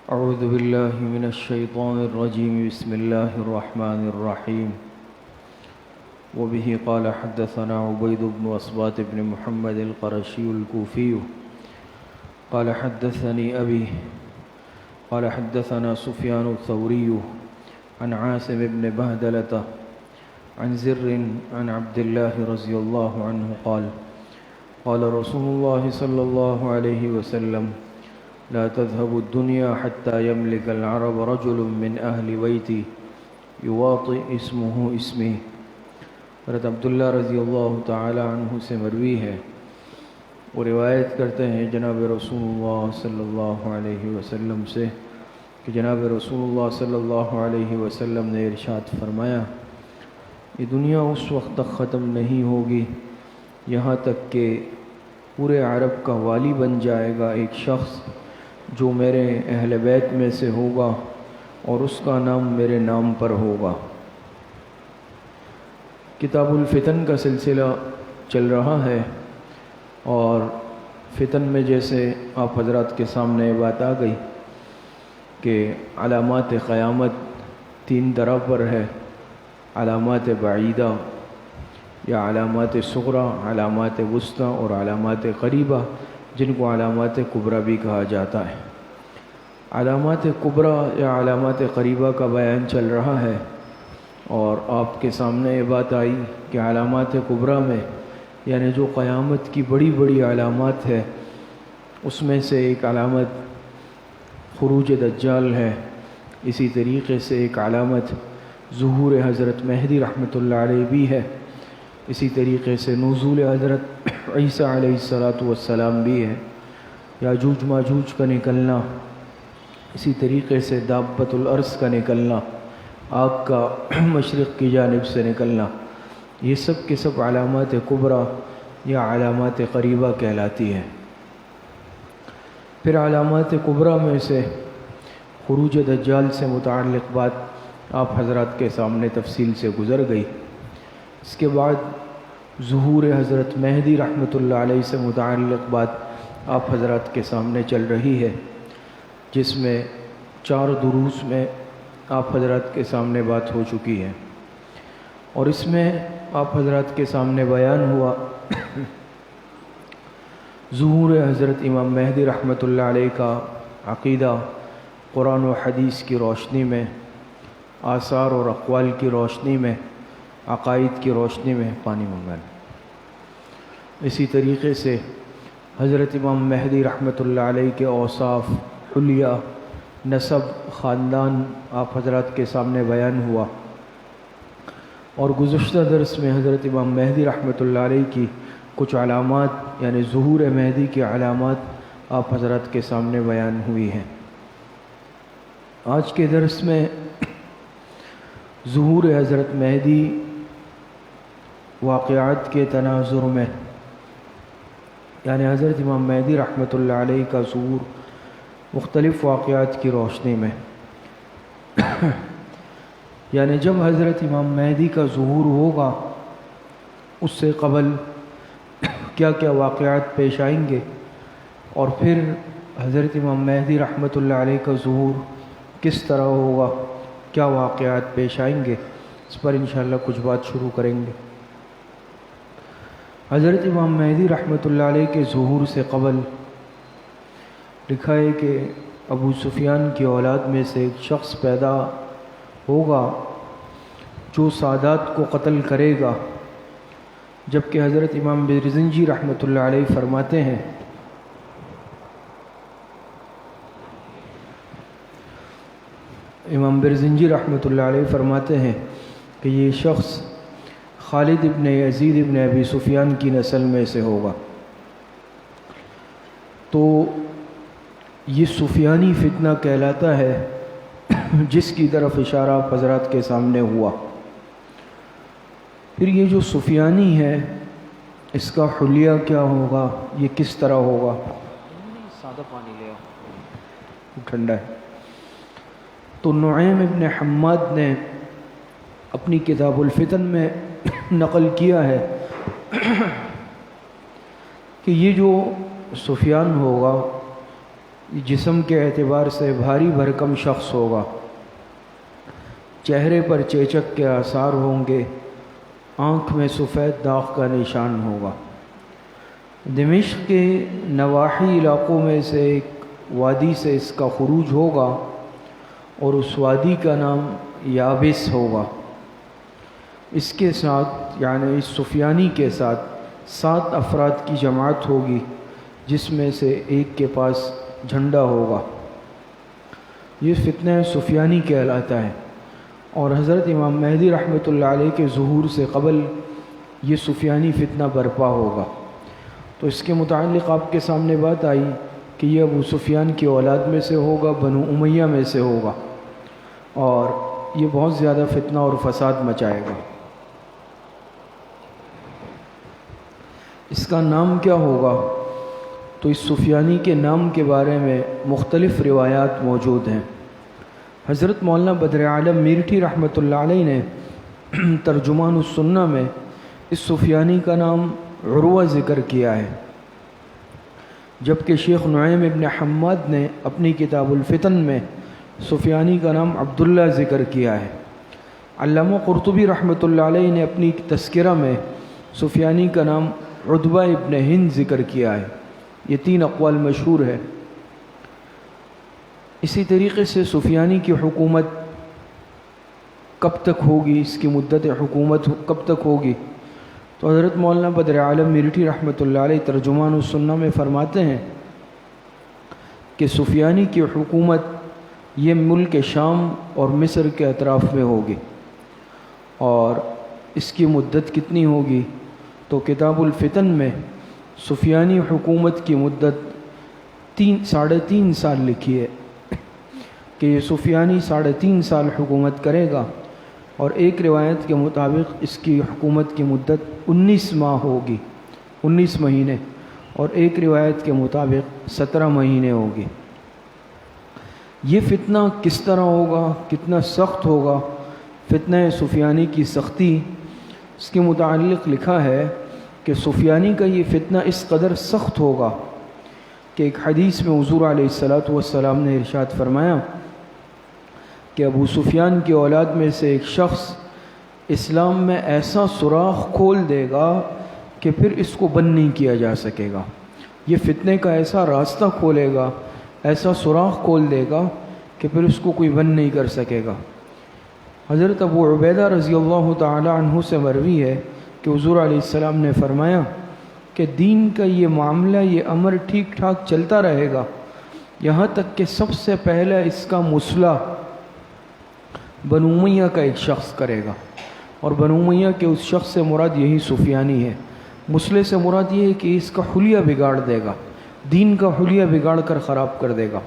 اعوذ باللہ من الشیطان الرجیم بسم اللہ الرحمن الرحیم وبه قال حدثنا عبید بن اصبات بن محمد القرشی الکوفی قال حدثني ابی قال حدثنا سفیان الثوری عن عاصم بن بهدلة عن زر عن عبد الله رضی اللہ عنہ قال قال رسول الله صلی اللہ علیہ وسلم لا تذهب الدنيا حتى يملك العرب رجل من أهل بيتي يواطئ اسمه اسمي. حضرت عبداللہ رضی اللہ تعالی عنہ سے مروی ہے، وہ روایت کرتے ہیں جناب رسول اللہ صلی اللہ علیہ وسلم سے کہ جناب رسول اللہ صلی اللہ علیہ وسلم نے ارشاد فرمایا، یہ دنیا اس وقت تک ختم نہیں ہوگی یہاں تک کہ پورے عرب کا والی بن جائے گا ایک شخص جو میرے اہل بیت میں سے ہوگا اور اس کا نام میرے نام پر ہوگا۔ کتاب الفتن کا سلسلہ چل رہا ہے، اور فتن میں جیسے آپ حضرات کے سامنے بات آ گئی کہ علامات قیامت تین طرح پر ہے، علامات بعیدہ یا علامات صغریٰ، علامات وسطیٰ اور علامات قریبہ، جن کو علامات کبریٰ بھی کہا جاتا ہے۔ علامات کبریٰ یا علامات قریبہ کا بیان چل رہا ہے، اور آپ کے سامنے یہ بات آئی کہ علامات کبریٰ میں یعنی جو قیامت کی بڑی بڑی علامات ہے، اس میں سے ایک علامت خروج دجال ہے، اسی طریقے سے ایک علامت ظہور حضرت مہدی رحمۃ اللہ علیہ بھی ہے، اسی طریقے سے نزول حضرت عیسیٰ علیہ السلام بھی ہے، یاجوج ماجوج کا نکلنا، اسی طریقے سے دابۃ الارض کا نکلنا، آگ کا مشرق کی جانب سے نکلنا، یہ سب کے سب علامات کبریٰ یا علامات قریبہ کہلاتی ہے۔ پھر علامات کبریٰ میں سے خروج دجال سے متعلق بات آپ حضرات کے سامنے تفصیل سے گزر گئی۔ اس کے بعد ظہور حضرت مہدی رحمۃ اللہ علیہ سے متعلق بات آپ حضرات کے سامنے چل رہی ہے، جس میں 4 دروس میں آپ حضرات کے سامنے بات ہو چکی ہے، اور اس میں آپ حضرات کے سامنے بیان ہوا ظہور حضرت امام مہدی رحمۃ اللہ علیہ کا عقیدہ قرآن و حدیث کی روشنی میں، آثار اور اقوال کی روشنی میں، عقائد کی روشنی میں پانی منگانا۔ اسی طریقے سے حضرت امام مہدی رحمۃ اللہ علیہ کے اوصاف، حلیہ، نسب، خاندان آپ حضرات کے سامنے بیان ہوا، اور گزشتہ درس میں حضرت امام مہدی رحمۃ اللہ علیہ کی کچھ علامات یعنی ظہور مہدی کی علامات آپ حضرات کے سامنے بیان ہوئی ہیں۔ آج کے درس میں ظہور حضرت مہدی واقعات کے تناظر میں، یعنی حضرت امام مہدی رحمۃ اللہ علیہ کا ظہور مختلف واقعات کی روشنی میں، یعنی جب حضرت امام مہدی کا ظہور ہوگا اس سے قبل کیا کیا واقعات پیش آئیں گے، اور پھر حضرت امام مہدی رحمۃ اللہ علیہ کا ظہور کس طرح ہوگا، کیا واقعات پیش آئیں گے، اس پر انشاءاللہ کچھ بات شروع کریں گے۔ حضرت امام مہدی رحمۃ اللہ علیہ کے ظہور سے قبل لکھا ہے کہ ابو سفیان کی اولاد میں سے ایک شخص پیدا ہوگا جو سادات کو قتل کرے گا، جبکہ حضرت امام برزنجی رحمۃ اللہ علیہ فرماتے ہیں امام برزنجی رحمۃ اللہ علیہ فرماتے ہیں کہ یہ شخص خالد ابن یزید ابن ابی سفیان کی نسل میں سے ہوگا۔ تو یہ سفیانی فتنہ کہلاتا ہے جس کی طرف اشارہ حضرات کے سامنے ہوا۔ پھر یہ جو سفیانی ہے اس کا حلیہ کیا ہوگا، یہ کس طرح ہوگا، سادہ پانی لے آؤ ٹھنڈا ہے۔ تو نعیم ابن حماد نے اپنی کتاب الفتن میں نقل کیا ہے کہ یہ جو سفیان ہوگا یہ جسم کے اعتبار سے بھاری بھرکم شخص ہوگا، چہرے پر چیچک کے آثار ہوں گے، آنکھ میں سفید داغ کا نشان ہوگا۔ دمشق کے نواحی علاقوں میں سے ایک وادی سے اس کا خروج ہوگا اور اس وادی کا نام یابس ہوگا۔ اس کے ساتھ یعنی اس سفیانی کے ساتھ 7 افراد کی جماعت ہوگی، جس میں سے ایک کے پاس جھنڈا ہوگا۔ یہ فتنہ سفیانی کہلاتا ہے، اور حضرت امام مہدی رحمۃ اللہ علیہ کے ظہور سے قبل یہ سفیانی فتنہ برپا ہوگا۔ تو اس کے متعلق آپ کے سامنے بات آئی کہ یہ ابو سفیان کی اولاد میں سے ہوگا، بنو امیہ میں سے ہوگا، اور یہ بہت زیادہ فتنہ اور فساد مچائے گا۔ اس کا نام کیا ہوگا؟ تو اس سفیانی کے نام کے بارے میں مختلف روایات موجود ہیں۔ حضرت مولانا بدر عالم میرٹھی رحمۃ اللہ علیہ نے ترجمان السنہ میں اس سفیانی کا نام عروہ ذکر کیا ہے، جبکہ شیخ نعیم ابن حماد نے اپنی کتاب الفتن میں سفیانی کا نام عبداللہ ذکر کیا ہے۔ علامہ قرطبی رحمۃ اللہ علیہ نے اپنی تذکرہ میں سفیانی کا نام عتبہ ابن ہند ذکر کیا ہے۔ یہ 3 اقوال مشہور ہے۔ اسی طریقے سے سفیانی کی حکومت کب تک ہوگی، اس کی مدت حکومت کب تک ہوگی؟ تو حضرت مولانا بدر عالم میرٹھی رحمۃ اللہ علیہ ترجمان السنہ میں فرماتے ہیں کہ سفیانی کی حکومت یہ ملک شام اور مصر کے اطراف میں ہوگی، اور اس کی مدت کتنی ہوگی؟ تو کتاب الفتن میں سفیانی حکومت کی مدت 3.5 سال لکھی ہے کہ یہ سفیانی 3.5 سال حکومت کرے گا، اور ایک روایت کے مطابق اس کی حکومت کی مدت 19 ماہ ہوگی، 19 مہینے، اور ایک روایت کے مطابق 17 مہینے ہوگی۔ یہ فتنہ کس طرح ہوگا، کتنا سخت ہوگا؟ فتنہ سفیانی کی سختی، اس کے متعلق لکھا ہے کہ سفیانی کا یہ فتنہ اس قدر سخت ہوگا کہ ایک حدیث میں حضور علیہ الصلاۃ والسلام نے ارشاد فرمایا کہ ابو سفیان کی اولاد میں سے ایک شخص اسلام میں ایسا سوراخ کھول دے گا کہ پھر اس کو بند نہیں کیا جا سکے گا۔ یہ فتنے کا ایسا راستہ کھولے گا، ایسا سوراخ کھول دے گا کہ پھر اس کو کوئی بند نہیں کر سکے گا۔ حضرت ابو عبیدہ رضی اللہ تعالی عنہ سے مروی ہے کہ حضور علیہ السلام نے فرمایا کہ دین کا یہ معاملہ، یہ امر ٹھیک ٹھاک چلتا رہے گا یہاں تک کہ سب سے پہلے اس کا مصلح بنو امیہ کا ایک شخص کرے گا، اور بنو امیہ کے اس شخص سے مراد یہی سفیانی ہے۔ مصلح سے مراد یہ ہے کہ اس کا حلیہ بگاڑ دے گا، دین کا حلیہ بگاڑ کر خراب کر دے گا۔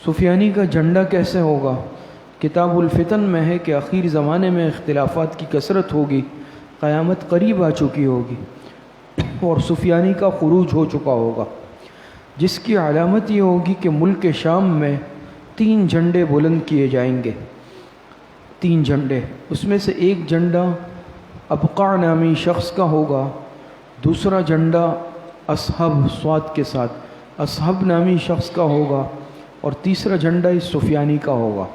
سفیانی کا جھنڈا کیسے ہوگا؟ کتاب الفتن میں ہے کہ آخر زمانے میں اختلافات کی کثرت ہوگی، قیامت قریب آ چکی ہوگی، اور سفیانی کا خروج ہو چکا ہوگا، جس کی علامت یہ ہوگی کہ ملک شام میں 3 جھنڈے بلند کیے جائیں گے۔ 3 جھنڈے، اس میں سے ایک جھنڈا ابقاع نامی شخص کا ہوگا، دوسرا جھنڈا اصحب صاد کے ساتھ اصحب نامی شخص کا ہوگا، اور تیسرا جھنڈا اس سفیانی کا ہوگا۔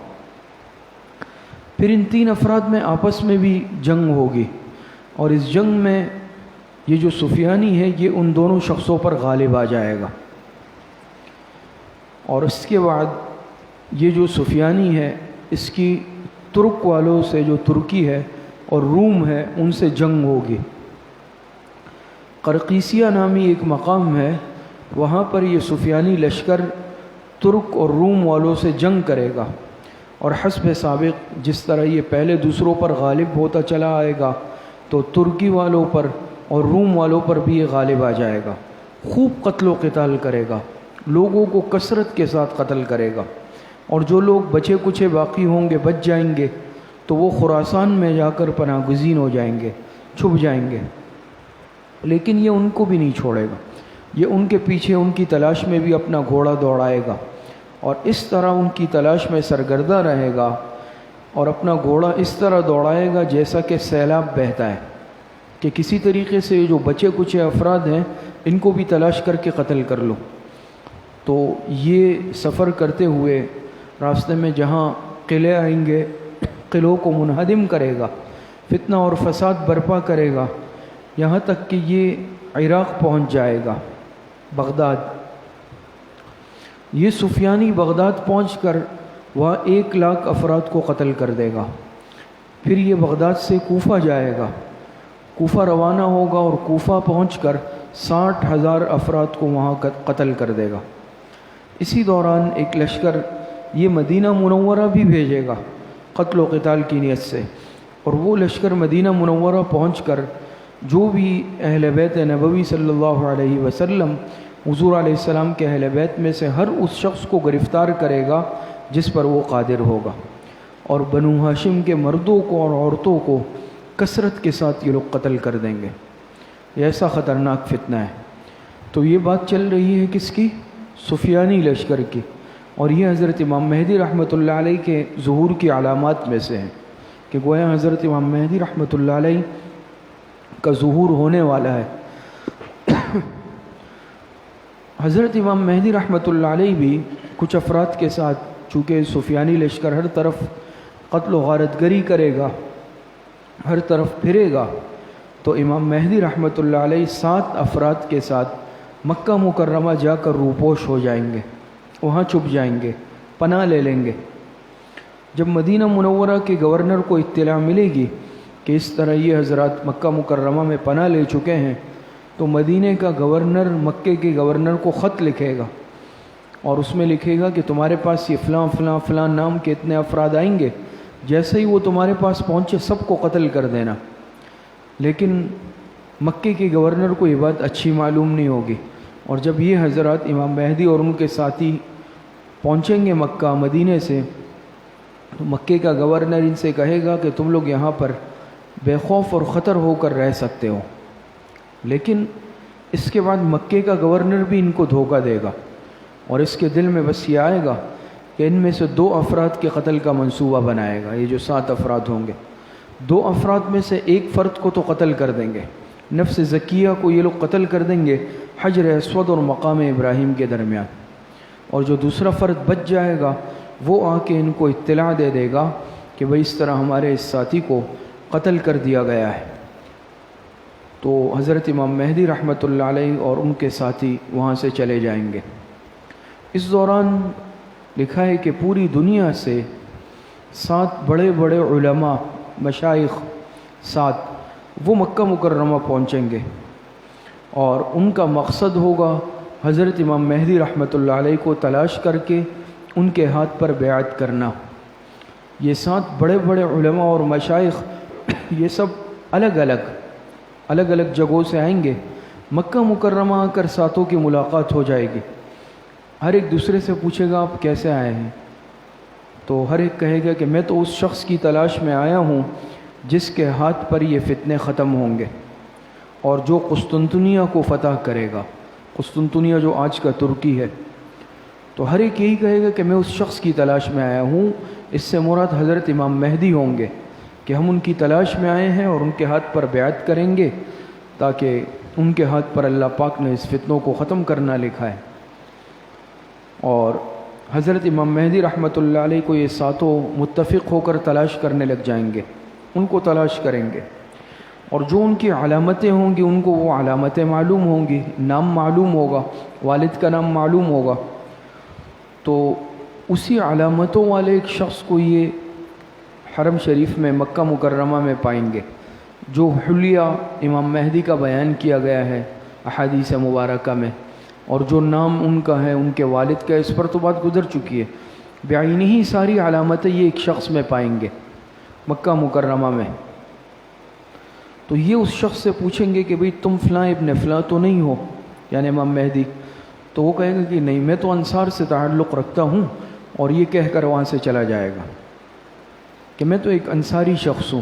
پھر ان 3 افراد میں آپس میں بھی جنگ ہوگی، اور اس جنگ میں یہ جو سفیانی ہے یہ ان دونوں شخصوں پر غالب آ جائے گا، اور اس کے بعد یہ جو سفیانی ہے اس کی ترک والوں سے، جو ترکی ہے اور روم ہے، ان سے جنگ ہوگی۔ قرقیسیہ نامی ایک مقام ہے، وہاں پر یہ سفیانی لشکر ترک اور روم والوں سے جنگ کرے گا، اور حسب سابق جس طرح یہ پہلے دوسروں پر غالب ہوتا چلا آئے گا تو ترکی والوں پر اور روم والوں پر بھی یہ غالب آ جائے گا۔ خوب قتل و قتال کرے گا، لوگوں کو کثرت کے ساتھ قتل کرے گا، اور جو لوگ بچے کچھ باقی ہوں گے، بچ جائیں گے، تو وہ خراسان میں جا کر پناہ گزین ہو جائیں گے، چھپ جائیں گے۔ لیکن یہ ان کو بھی نہیں چھوڑے گا، یہ ان کے پیچھے ان کی تلاش میں بھی اپنا گھوڑا دوڑائے گا، اور اس طرح ان کی تلاش میں سرگردہ رہے گا، اور اپنا گھوڑا اس طرح دوڑائے گا جیسا کہ سیلاب بہتا ہے۔ کہ کسی طریقے سے جو بچے کچے افراد ہیں ان کو بھی تلاش کر کے قتل کر لو۔ تو یہ سفر کرتے ہوئے راستے میں جہاں قلعے آئیں گے، قلعوں کو منہدم کرے گا، فتنہ اور فساد برپا کرے گا، یہاں تک کہ یہ عراق پہنچ جائے گا، بغداد۔ یہ سفیانی بغداد پہنچ کر وہاں 1,00,000 افراد کو قتل کر دے گا۔ پھر یہ بغداد سے کوفہ جائے گا، کوفہ روانہ ہوگا اور کوفہ پہنچ کر 60,000 افراد کو وہاں قتل کر دے گا۔ اسی دوران ایک لشکر یہ مدینہ منورہ بھی بھیجے گا قتل و قتال کی نیت سے، اور وہ لشکر مدینہ منورہ پہنچ کر جو بھی اہل بیت نبوی صلی اللہ علیہ وسلم، حضور علیہ السلام کے اہل بیت میں سے ہر اس شخص کو گرفتار کرے گا جس پر وہ قادر ہوگا، اور بنو ہاشم کے مردوں کو اور عورتوں کو کثرت کے ساتھ یہ لوگ قتل کر دیں گے۔ یہ ایسا خطرناک فتنہ ہے۔ تو یہ بات چل رہی ہے کس کی؟ سفیانی لشکر کی، اور یہ حضرت امام مہدی رحمۃ اللہ علیہ کے ظہور کی علامات میں سے ہے کہ گویا حضرت امام مہدی رحمۃ اللہ علیہ کا ظہور ہونے والا ہے۔ حضرت امام مہدی رحمۃ اللہ علیہ بھی کچھ افراد کے ساتھ، چونکہ سفیانی لشکر ہر طرف قتل و غارت گری کرے گا، ہر طرف پھرے گا، تو امام مہدی رحمۃ اللہ علیہ 7 افراد کے ساتھ مکہ مکرمہ جا کر روپوش ہو جائیں گے، وہاں چھپ جائیں گے، پناہ لے لیں گے۔ جب مدینہ منورہ کے گورنر کو اطلاع ملے گی کہ اس طرح یہ حضرات مکہ مکرمہ میں پناہ لے چکے ہیں، تو مدینہ کا گورنر مکے کے گورنر کو خط لکھے گا، اور اس میں لکھے گا کہ تمہارے پاس یہ فلاں فلاں فلاں نام کے اتنے افراد آئیں گے، جیسے ہی وہ تمہارے پاس پہنچے سب کو قتل کر دینا۔ لیکن مکے کے گورنر کو یہ بات اچھی معلوم نہیں ہوگی، اور جب یہ حضرات امام مہدی اور ان کے ساتھی پہنچیں گے مکہ مدینے سے، تو مکے کا گورنر ان سے کہے گا کہ تم لوگ یہاں پر بے خوف اور خطر ہو کر رہ سکتے ہو، لیکن اس کے بعد مکے کا گورنر بھی ان کو دھوکہ دے گا، اور اس کے دل میں بس یہ آئے گا کہ ان میں سے 2 افراد کے قتل کا منصوبہ بنائے گا۔ یہ جو 7 افراد ہوں گے، 2 افراد میں سے ایک فرد کو تو قتل کر دیں گے، نفس زکیہ کو یہ لوگ قتل کر دیں گے حجر اسود اور مقام ابراہیم کے درمیان، اور جو دوسرا فرد بچ جائے گا وہ آ کے ان کو اطلاع دے دے گا کہ بھئی اس طرح ہمارے اس ساتھی کو قتل کر دیا گیا ہے۔ تو حضرت امام مہدی رحمۃ اللہ علیہ اور ان کے ساتھی وہاں سے چلے جائیں گے۔ اس دوران لکھا ہے کہ پوری دنیا سے 7 بڑے بڑے علماء، مشائخ 7 وہ مکہ مکرمہ پہنچیں گے، اور ان کا مقصد ہوگا حضرت امام مہدی رحمۃ اللہ علیہ کو تلاش کر کے ان کے ہاتھ پر بیعت کرنا۔ یہ 7 بڑے بڑے علماء اور مشائخ یہ سب الگ الگ جگہوں سے آئیں گے، مکہ مکرمہ آ کر ساتوں کی ملاقات ہو جائے گی۔ ہر ایک دوسرے سے پوچھے گا آپ کیسے آئے ہیں، تو ہر ایک کہے گا کہ میں تو اس شخص کی تلاش میں آیا ہوں جس کے ہاتھ پر یہ فتنے ختم ہوں گے، اور جو قسطنطنیہ کو فتح کرے گا۔ قسطنطنیہ جو آج کا ترکی ہے، تو ہر ایک یہی کہے گا کہ میں اس شخص کی تلاش میں آیا ہوں۔ اس سے مراد حضرت امام مہدی ہوں گے کہ ہم ان کی تلاش میں آئے ہیں اور ان کے ہاتھ پر بیعت کریں گے، تاکہ ان کے ہاتھ پر اللہ پاک نے اس فتنوں کو ختم کرنا لکھا ہے۔ اور حضرت امام مہدی رحمۃ اللہ علیہ کو یہ 7 متفق ہو کر تلاش کرنے لگ جائیں گے، ان کو تلاش کریں گے، اور جو ان کی علامتیں ہوں گی ان کو وہ علامتیں معلوم ہوں گی، نام معلوم ہوگا، والد کا نام معلوم ہوگا، تو اسی علامتوں والے ایک شخص کو یہ حرم شریف میں مکہ مکرمہ میں پائیں گے، جو حلیہ امام مہدی کا بیان کیا گیا ہے احادیث مبارکہ میں، اور جو نام ان کا ہے، ان کے والد کا، اس پر تو بات گزر چکی ہے۔ بعینی ہی ساری علامتیں یہ ایک شخص میں پائیں گے مکہ مکرمہ میں۔ تو یہ اس شخص سے پوچھیں گے کہ بھئی تم فلاں ابن فلاں تو نہیں ہو، یعنی امام مہدی؟ تو وہ کہے گا کہ نہیں، میں تو انصار سے تعلق رکھتا ہوں، اور یہ کہہ کر وہاں سے چلا جائے گا کہ میں تو ایک انصاری شخص ہوں۔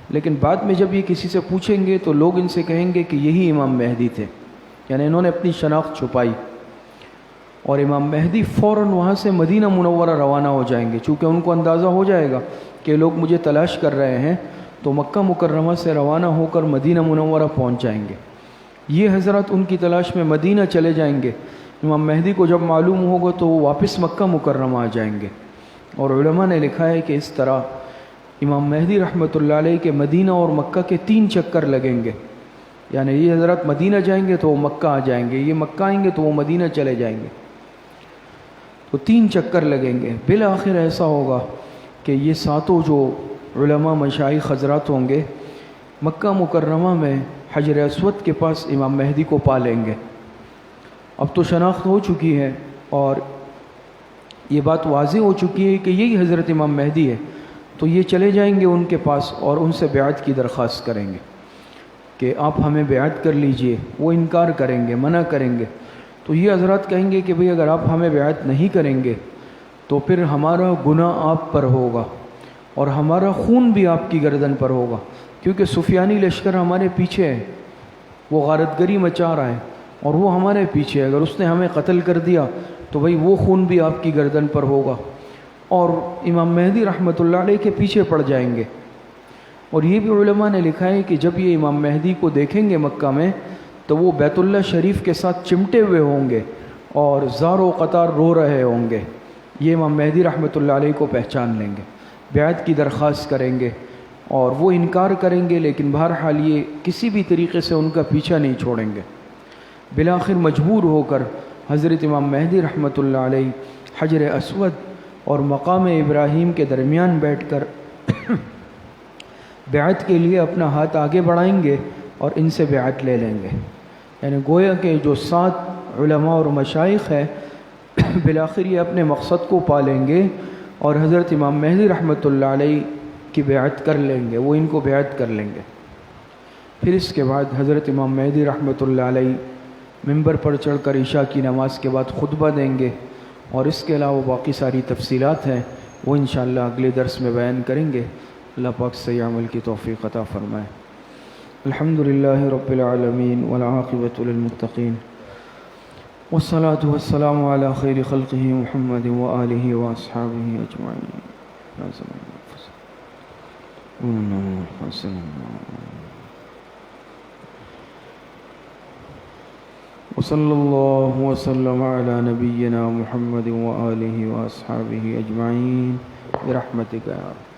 لیکن بعد میں جب یہ کسی سے پوچھیں گے تو لوگ ان سے کہیں گے کہ یہی امام مہدی تھے، یعنی انہوں نے اپنی شناخت چھپائی، اور امام مہدی فوراً وہاں سے مدینہ منورہ روانہ ہو جائیں گے، چونکہ ان کو اندازہ ہو جائے گا کہ لوگ مجھے تلاش کر رہے ہیں، تو مکہ مکرمہ سے روانہ ہو کر مدینہ منورہ پہنچ جائیں گے۔ یہ حضرات ان کی تلاش میں مدینہ چلے جائیں گے۔ امام مہدی کو جب معلوم ہوگا تو وہ واپس مکہ مکرمہ آ جائیں گے۔ اور علماء نے لکھا ہے کہ اس طرح امام مہدی رحمۃ اللہ علیہ کے مدینہ اور مکہ کے 3 چکر لگیں گے، یعنی یہ حضرات مدینہ جائیں گے تو وہ مکہ آ جائیں گے، یہ مکہ آئیں گے تو وہ مدینہ چلے جائیں گے، تو 3 چکر لگیں گے۔ بالآخر ایسا ہوگا کہ یہ 7 جو علماء مشائخ حضرات ہوں گے مکہ مکرمہ میں حجر اسود کے پاس امام مہدی کو پا لیں گے۔ اب تو شناخت ہو چکی ہے اور یہ بات واضح ہو چکی ہے کہ یہی حضرت امام مہدی ہے، تو یہ چلے جائیں گے ان کے پاس اور ان سے بیعت کی درخواست کریں گے کہ آپ ہمیں بیعت کر لیجئے۔ وہ انکار کریں گے، منع کریں گے، تو یہ حضرات کہیں گے کہ بھئی اگر آپ ہمیں بیعت نہیں کریں گے تو پھر ہمارا گناہ آپ پر ہوگا اور ہمارا خون بھی آپ کی گردن پر ہوگا، کیونکہ سفیانی لشکر ہمارے پیچھے ہے، وہ غارت گری مچا رہا ہے اور وہ ہمارے پیچھے ہے، اگر اس نے ہمیں قتل کر دیا تو بھئی وہ خون بھی آپ کی گردن پر ہوگا، اور امام مہدی رحمۃ اللہ علیہ کے پیچھے پڑ جائیں گے۔ اور یہ بھی علماء نے لکھا ہے کہ جب یہ امام مہدی کو دیکھیں گے مکہ میں تو وہ بیت اللہ شریف کے ساتھ چمٹے ہوئے ہوں گے اور زار و قطار رو رہے ہوں گے۔ یہ امام مہدی رحمۃ اللہ علیہ کو پہچان لیں گے، بیعت کی درخواست کریں گے اور وہ انکار کریں گے، لیکن بہرحال یہ کسی بھی طریقے سے ان کا پیچھا نہیں چھوڑیں گے۔ بالآخر مجبور ہو کر حضرت امام مہدی رحمۃ اللہ علیہ حجر اسود اور مقام ابراہیم کے درمیان بیٹھ کر بیعت کے لیے اپنا ہاتھ آگے بڑھائیں گے اور ان سے بیعت لے لیں گے، یعنی گویا کہ جو 7 علماء اور مشائخ ہیں بالآخر یہ اپنے مقصد کو پا لیں گے اور حضرت امام مہدی رحمۃ اللہ علیہ کی بیعت کر لیں گے، وہ ان کو بیعت کر لیں گے۔ پھر اس کے بعد حضرت امام مہدی رحمۃ اللہ علیہ ممبر پر چڑھ کر عشاء کی نماز کے بعد خطبہ دیں گے، اور اس کے علاوہ باقی ساری تفصیلات ہیں وہ انشاءاللہ اگلے درس میں بیان کریں گے۔ اللہ پاک صحیح عمل کی توفیق عطا فرمائے۔ الحمدللہ رب العالمین والعاقبۃ للمتقین والصلاة والسلام علی خیر خلقہ محمد وآلہ واصحابہ اجمعین۔ وصلی اللہ وسلم علی نبینا محمد وآلہ واصحابہ اجمعین برحمتک یا رب۔